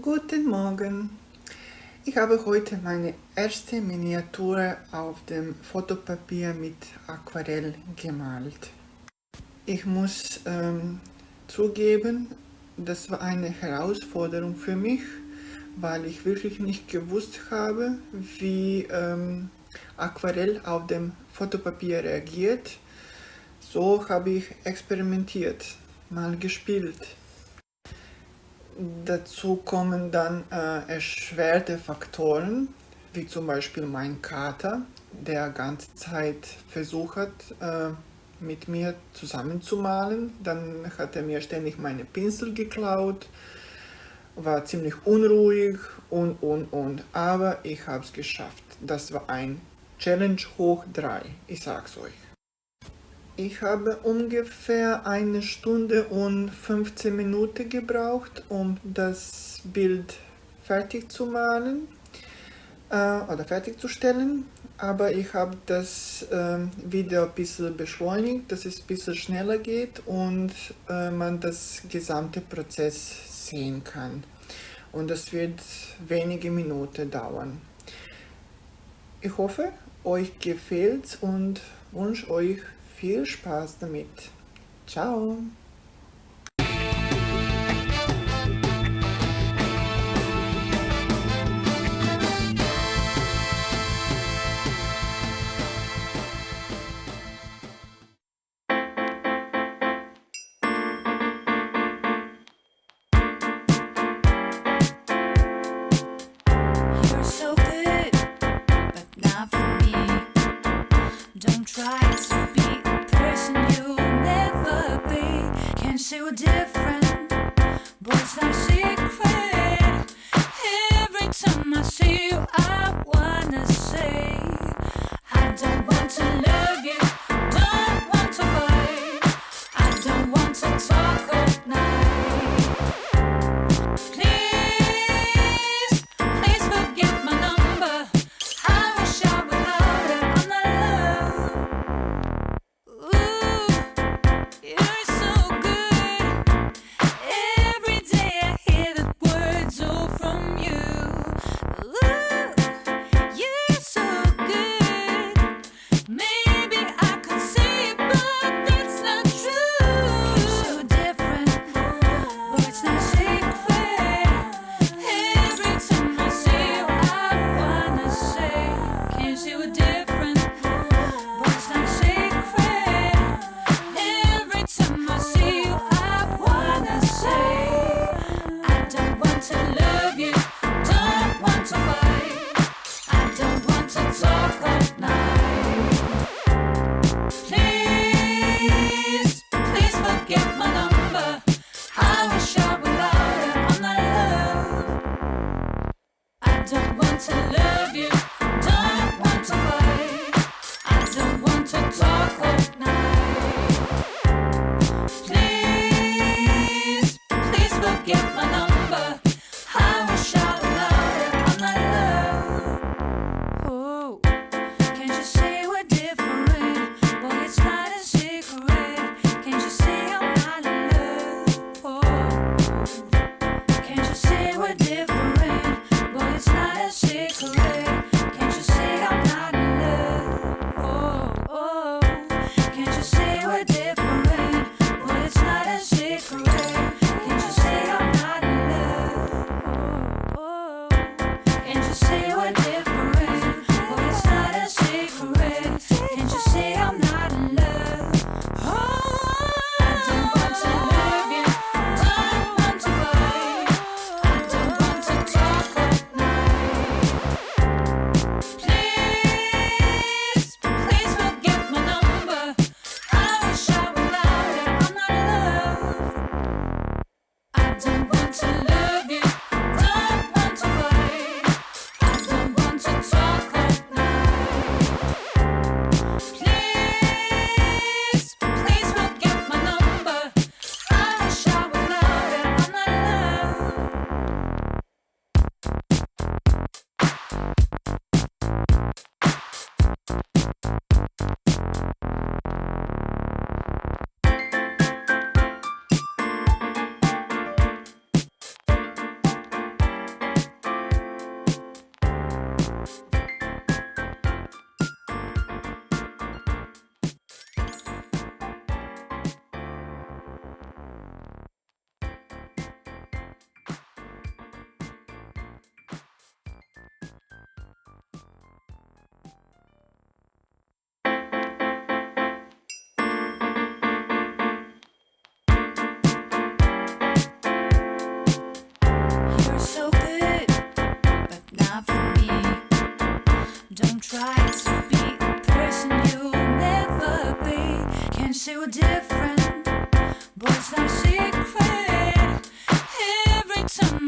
Guten Morgen. Ich habe heute meine erste Miniatur auf dem Fotopapier mit Aquarell gemalt. Ich muss zugeben, das war eine Herausforderung für mich, weil ich wirklich nicht gewusst habe, wie Aquarell auf dem Fotopapier reagiert. So habe ich experimentiert, mal gespielt. Dazu kommen dann erschwerte Faktoren, wie zum Beispiel mein Kater, der ganze Zeit versucht hat, mit mir zusammenzumalen. Dann hat er mir ständig meine Pinsel geklaut, war ziemlich unruhig und. Aber ich habe es geschafft. Das war ein Challenge hoch 3, ich sag's euch. Ich habe ungefähr 1 Stunde und 15 Minuten gebraucht, um das Bild fertig zu malen oder fertigzustellen. Aber ich habe das Video ein bisschen beschleunigt, dass es ein bisschen schneller geht und man das gesamte Prozess sehen kann. Und das wird wenige Minuten dauern. Ich hoffe, euch gefällt's und wünsche euch viel Spaß damit. Ciao! You're so good, but not for me. Don't try to be a person you'll never be. Can't say we're different, but it's not a secret. Every time I see you, I wanna say, I don't want to love you, don't want to fight, I don't want to talk all night. Please, please forget my number. I wish I would love it. I'm not love. Ooh, you're so good,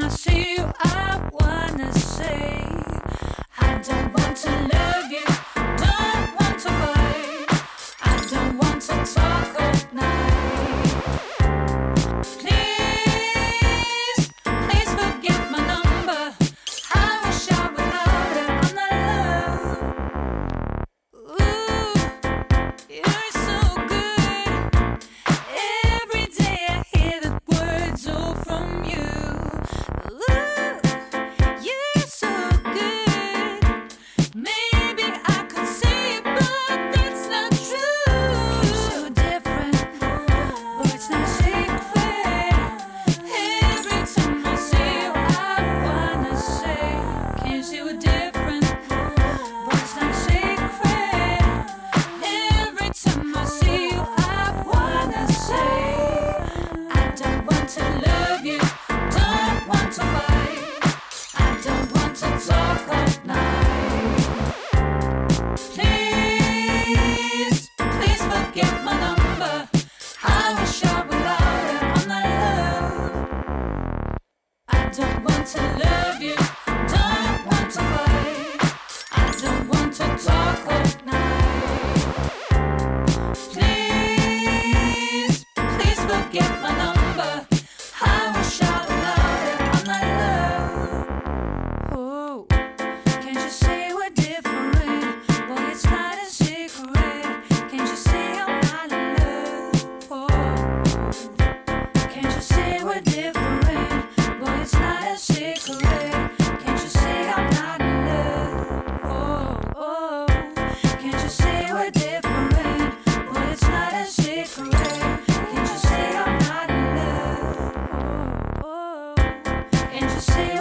I see you, I wanna say, I don't want to love you, don't want to fight, I don't want to talk all night. Please, please forget my number. I wish I would love it on the love. Ooh, you're so good. Every day I hear the words all from you. Ooh, you're so good. Maybe I could say it, but that's not true. You're so different, but it's not a secret. Every time I see you, I wanna say, can you see we're different? But it's not a secret. Every time I see you, I wanna say, I don't want to love you, don't want to fight, I don't want to talk all night. Please, please forget my number. I wish I would love it on the love. I don't want to love you, don't want to fight, I don't want to talk all night. Please, please forget my number. I wish I would love it on the love. Oh, can't you say we're different? Boy, it's not a secret. Can't you say I'm not in love? Oh, can't you say we're different? Boy, it's not a secret. Can't you say I'm not in love? Oh, can't you say we're different? Boy, it's not a secret. Can't you say I'm not in love? Can't you say